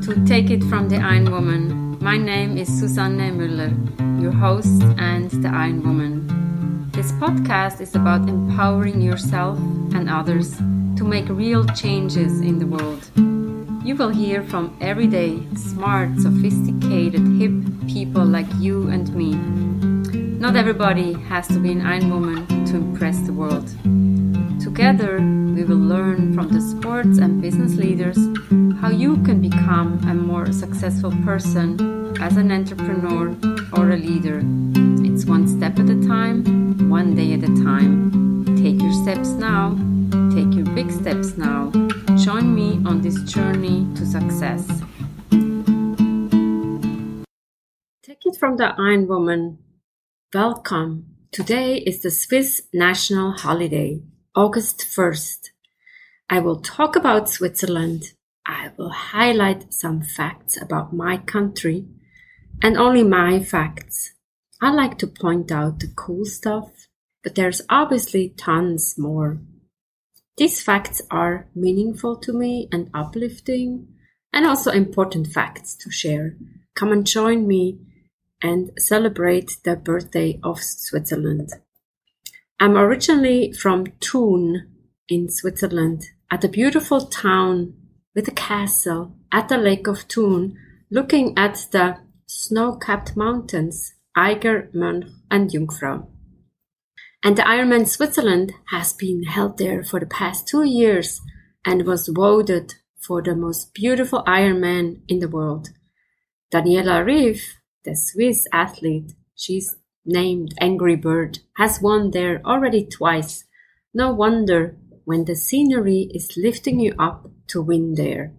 to Take It from the Ironwoman. My name is Susanne Mueller, your host and the Ironwoman. This podcast is about empowering yourself and others to make real changes in the world. You will hear from everyday, smart, sophisticated, hip people like you and me. Not everybody has to be an Ironwoman to impress the world. Together, we will learn from the sports and business leaders how you can become a more successful person as an entrepreneur or a leader. It's one step at a time, one day at a time. Take your steps now. Take your big steps now. Join me on this journey to success. Take it from the Ironwoman. Welcome. Today is the Swiss national holiday, August 1st. I will talk about Switzerland. I will highlight some facts about my country and only my facts. I like to point out the cool stuff, but there's obviously tons more. These facts are meaningful to me and uplifting, and also important facts to share. Come and join me and celebrate the birthday of Switzerland. I'm originally from Thun in Switzerland, at a beautiful town with a castle at the Lake of Thun, looking at the snow-capped mountains, Eiger, Mönch and Jungfrau. And the Ironman Switzerland has been held there for the past 2 years and was voted for the most beautiful Ironman in the world. Daniela Rief, the Swiss athlete, she's named Angry Bird, has won there already twice. No wonder when the scenery is lifting you up to win there.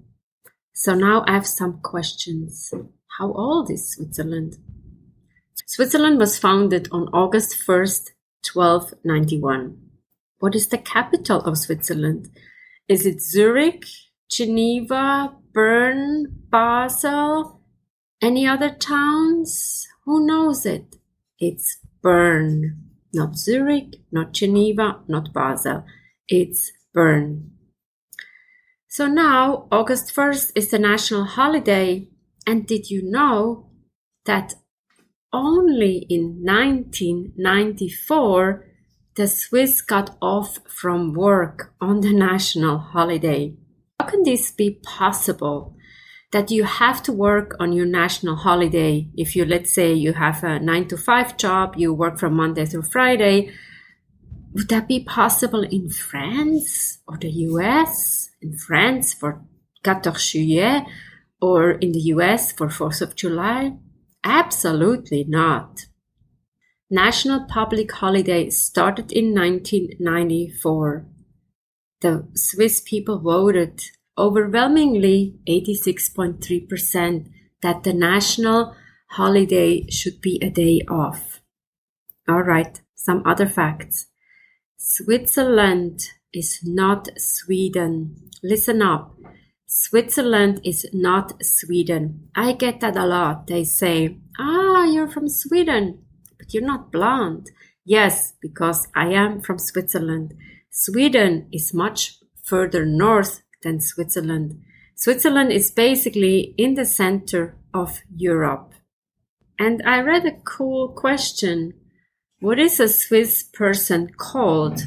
So now I have some questions. How old is Switzerland? Switzerland was founded on August 1st, 1291. What is the capital of Switzerland? Is it Zurich, Geneva, Bern, Basel? Any other towns? Who knows it? It's Bern. Not Zurich, not Geneva, not Basel. It's Bern. So now, August 1st is the national holiday. And did you know that only in 1994 the Swiss got off from work on the national holiday? How can this be possible? That you have to work on your national holiday. If you, let's say, you have a 9-to-5 job, you work from Monday through Friday. Would that be possible in France or the US? In France for 14 Juillet or in the US for 4th of July? Absolutely not. National public holiday started in 1994. The Swiss people voted overwhelmingly 86.3% that the national holiday should be a day off. All right, some other facts. Switzerland is not Sweden. Listen up. Switzerland is not Sweden. I get that a lot. They say, you're from Sweden, but you're not blonde. Yes, because I am from Switzerland. Sweden is much further north than Switzerland. Switzerland is basically in the center of Europe. And I read a cool question. What is a Swiss person called?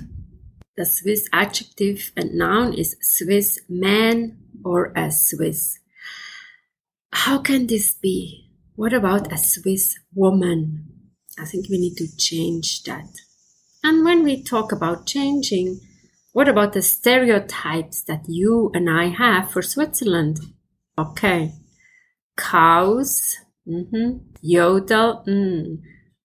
The Swiss adjective and noun is Swiss man or a Swiss. How can this be? What about a Swiss woman? I think we need to change that. And when we talk about changing, what about the stereotypes that you and I have for Switzerland? Okay. Cows. Yodel.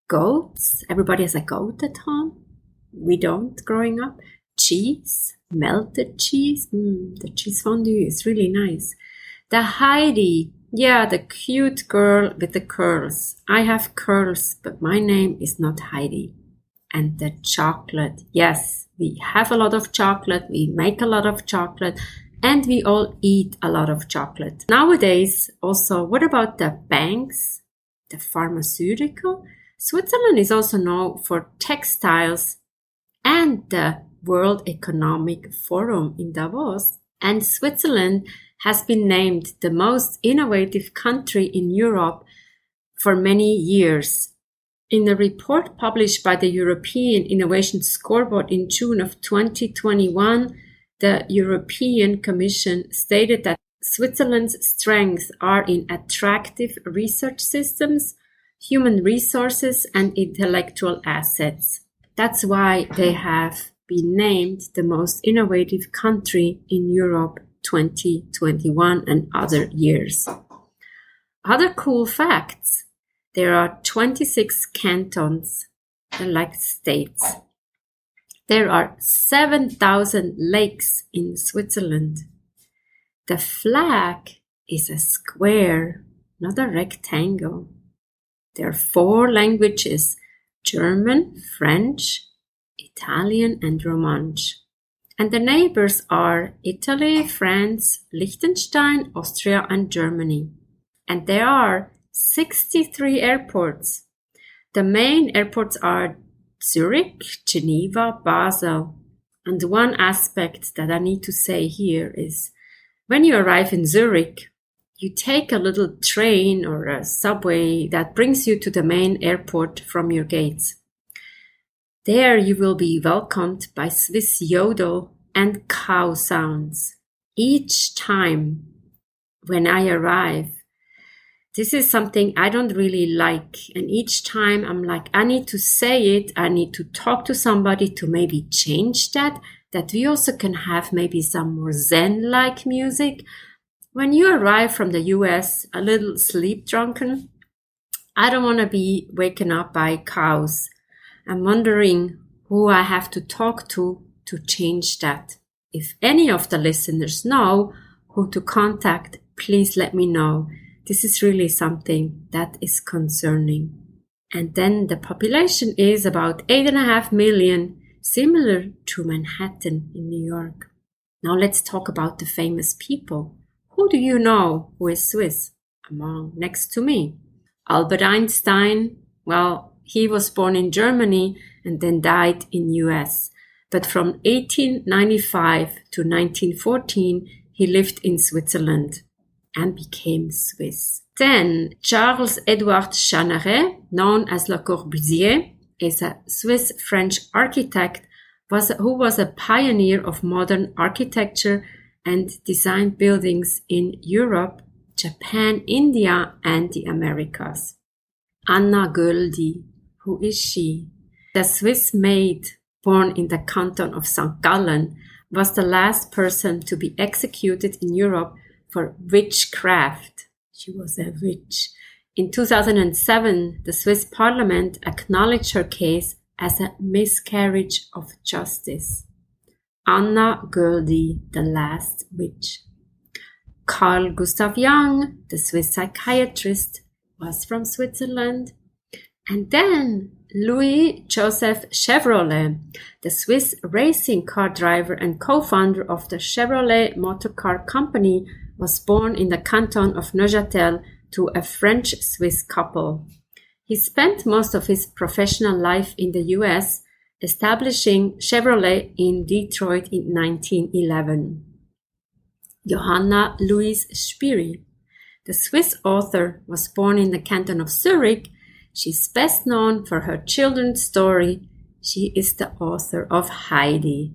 Goats. Everybody has a goat at home. We don't growing up. Cheese. Melted cheese. The cheese fondue is really nice. The Heidi. Yeah, the cute girl with the curls. I have curls, but my name is not Heidi. And the chocolate. Yes, we have a lot of chocolate. We make a lot of chocolate. And we all eat a lot of chocolate. Nowadays, also, what about the banks? The pharmaceutical? Switzerland is also known for textiles and the World Economic Forum in Davos And Switzerland has been named the most innovative country in Europe for many years. In a report published by the European Innovation Scoreboard in June of 2021, the European Commission stated that Switzerland's strengths are in attractive research systems, human resources, and intellectual assets. That's why they have been named the most innovative country in Europe 2021 and other years. Other cool facts. There are 26 cantons, like states. There are 7,000 lakes in Switzerland. The flag is a square, not a rectangle. There are 4 languages: German, French, Italian, and Romansh. And the neighbors are Italy, France, Liechtenstein, Austria, and Germany. And there are 63 airports. The main airports are Zurich, Geneva, Basel. And one aspect that I need to say here is when you arrive in Zurich, you take a little train or a subway that brings you to the main airport from your gates. There you will be welcomed by Swiss yodel and cow sounds. Each time when I arrive, this is something I don't really like. And each time I'm like, I need to say it. I need to talk to somebody to maybe change that we also can have maybe some more Zen-like music. When you arrive from the US, a little sleep drunken, I don't want to be waken up by cows. I'm wondering who I have to talk to change that. If any of the listeners know who to contact, please let me know. This is really something that is concerning. And then the population is about 8.5 million, similar to Manhattan in New York. Now let's talk about the famous people. Who do you know who is Swiss? Next to me. Albert Einstein, well, he was born in Germany and then died in US. But from 1895 to 1914, he lived in Switzerland and became Swiss. Then Charles-Édouard Jeanneret, known as Le Corbusier, is a Swiss-French architect who was a pioneer of modern architecture and designed buildings in Europe, Japan, India, and the Americas. Anna Göldi, who is she? The Swiss maid born in the canton of St. Gallen was the last person to be executed in Europe for witchcraft. She was a witch. In 2007, the Swiss parliament acknowledged her case as a miscarriage of justice. Anna Göldi, the last witch. Carl Gustav Jung, the Swiss psychiatrist, was from Switzerland. And then Louis-Joseph Chevrolet, the Swiss racing car driver and co-founder of the Chevrolet Motor Car Company, was born in the canton of Neuchâtel to a French-Swiss couple. He spent most of his professional life in the US, establishing Chevrolet in Detroit in 1911. Johanna Louise Spiri, the Swiss author, was born in the canton of Zurich. She's best known for her children's story. She is the author of Heidi,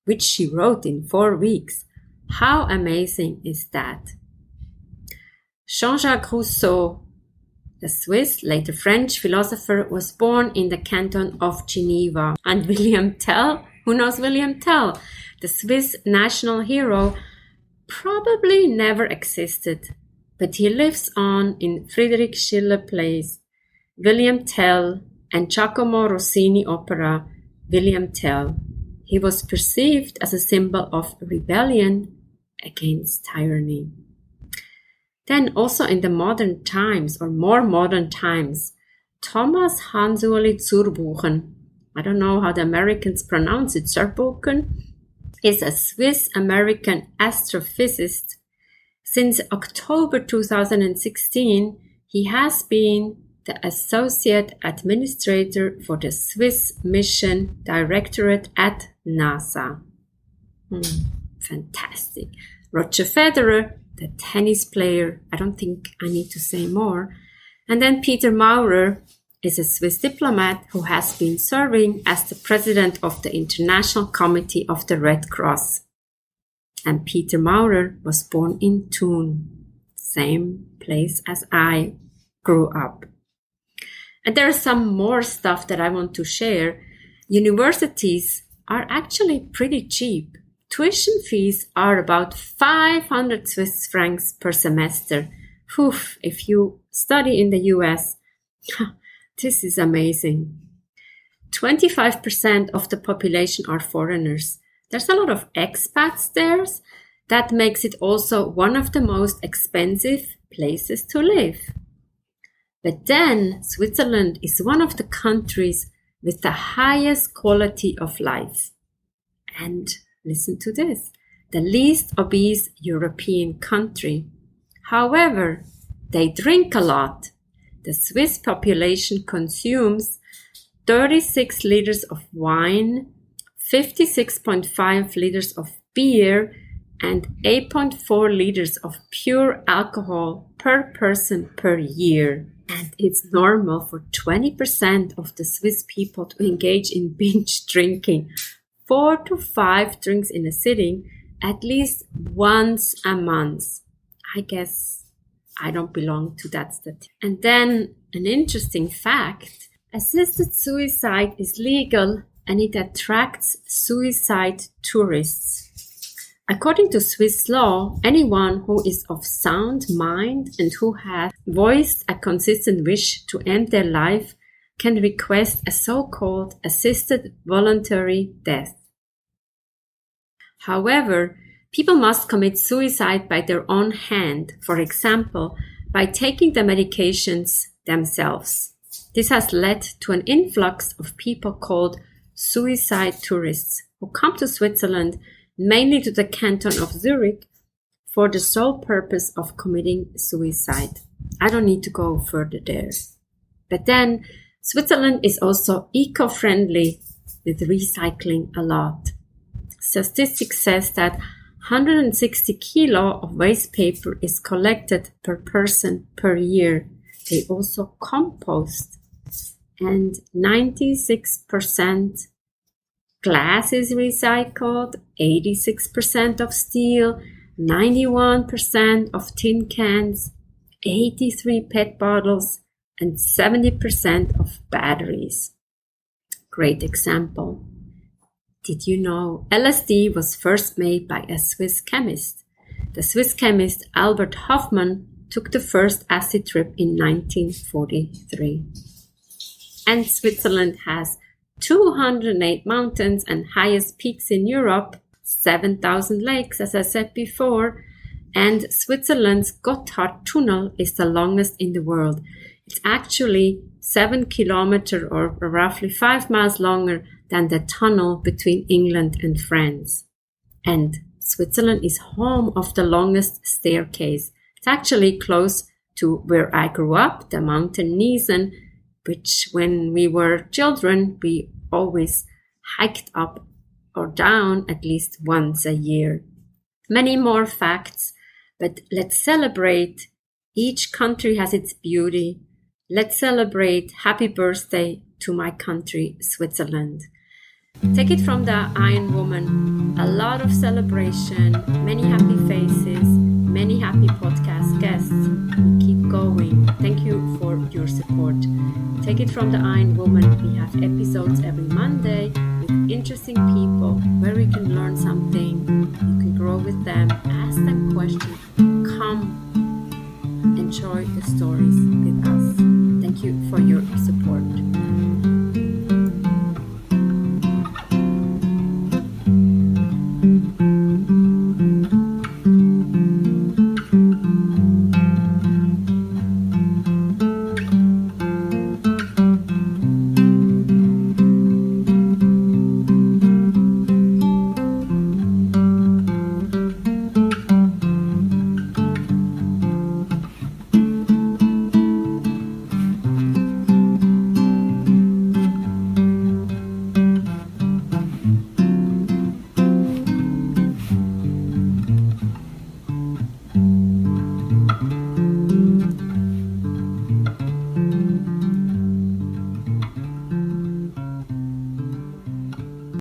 which she wrote in 4 weeks. How amazing is that? Jean-Jacques Rousseau, the Swiss, later French philosopher, was born in the canton of Geneva. And William Tell, who knows William Tell? The Swiss national hero probably never existed, but he lives on in Friedrich Schiller Place. William Tell and Giacomo Rossini opera, William Tell. He was perceived as a symbol of rebellion against tyranny. Then also in the modern times, or more modern times, Thomas Hans-Uli Zurbuchen, I don't know how the Americans pronounce it, Zurbuchen, is a Swiss-American astrophysicist. Since October 2016, he has been the Associate Administrator for the Swiss Mission Directorate at NASA. fantastic. Roger Federer, the tennis player, I don't think I need to say more. And then Peter Maurer is a Swiss diplomat who has been serving as the president of the International Committee of the Red Cross. And Peter Maurer was born in Thun, same place as I grew up. And there is some more stuff that I want to share. Universities are actually pretty cheap. Tuition fees are about 500 Swiss francs per semester. Oof, if you study in the US, this is amazing. 25% of the population are foreigners. There's a lot of expats there. That makes it also one of the most expensive places to live. But then Switzerland is one of the countries with the highest quality of life. And listen to this, the least obese European country. However, they drink a lot. The Swiss population consumes 36 liters of wine, 56.5 liters of beer, and 8.4 liters of pure alcohol per person per year. And it's normal for 20% of the Swiss people to engage in binge drinking, 4 to 5 drinks in a sitting, at least once a month. I guess I don't belong to that statistic. And then an interesting fact, assisted suicide is legal and it attracts suicide tourists. According to Swiss law, anyone who is of sound mind and who has voiced a consistent wish to end their life can request a so-called assisted voluntary death. However, people must commit suicide by their own hand, for example, by taking the medications themselves. This has led to an influx of people called suicide tourists who come to Switzerland, mainly to the canton of Zurich, for the sole purpose of committing suicide. I don't need to go further there. But then, Switzerland is also eco-friendly with recycling a lot. Statistics says that 160 kilo of waste paper is collected per person per year. They also compost. And 96% glass is recycled, 86% of steel, 91% of tin cans, 83 PET bottles, and 70% of batteries. Great example. Did you know LSD was first made by a Swiss chemist? The Swiss chemist Albert Hofmann took the first acid trip in 1943. And Switzerland has 208 mountains and highest peaks in Europe, 7,000 lakes, as I said before, and Switzerland's Gotthard Tunnel is the longest in the world. It's actually 7 kilometers or roughly 5 miles longer than the tunnel between England and France. And Switzerland is home of the longest staircase. It's actually close to where I grew up, the mountain Niesen, which when we were children, we always hiked up or down at least once a year. Many more facts, but let's celebrate. Each country has its beauty. Let's celebrate. Happy birthday to my country, Switzerland. Take it from the Ironwoman. A lot of celebration, many happy faces, many happy podcast guests. We keep going. Thank you for your support. Take it from the Ironwoman. We have episodes every Monday with interesting people where we can learn something. You can grow with them, ask them questions. Come enjoy the stories with us. Thank you for your support.